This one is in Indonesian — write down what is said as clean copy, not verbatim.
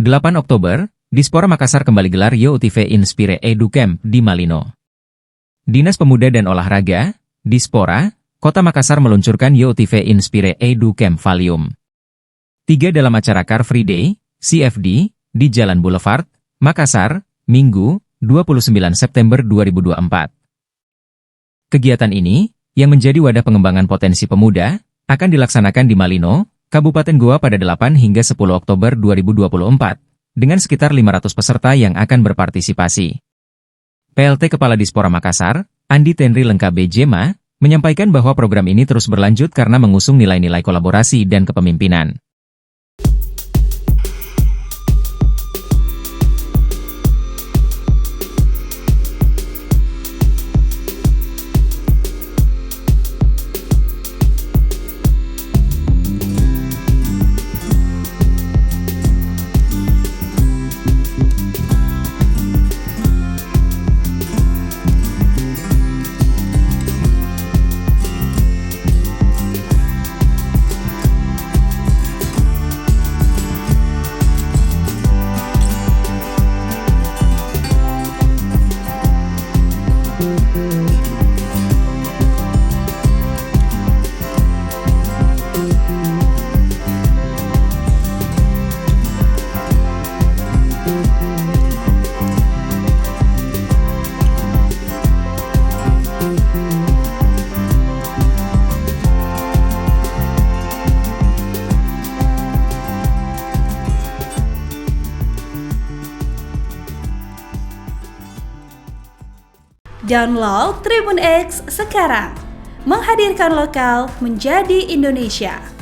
8 Oktober, Dispora Makassar kembali gelar YOUTV Inspire Edu Camp di Malino. Dinas Pemuda dan Olahraga, Dispora, Kota Makassar meluncurkan YOUTV Inspire Edu Camp Valium 3 dalam acara Car Free Day, CFD, di Jalan Boulevard, Makassar, Minggu, 29 September 2024. Kegiatan ini, yang menjadi wadah pengembangan potensi pemuda, akan dilaksanakan di Malino, Kabupaten Goa pada 8 hingga 10 Oktober 2024, dengan sekitar 500 peserta yang akan berpartisipasi. PLT Kepala Dispora Makassar, Andi Tenri Lengkabe Jema, menyampaikan bahwa program ini terus berlanjut karena mengusung nilai-nilai kolaborasi dan kepemimpinan. Download Tribun X sekarang, menghadirkan lokal menjadi Indonesia.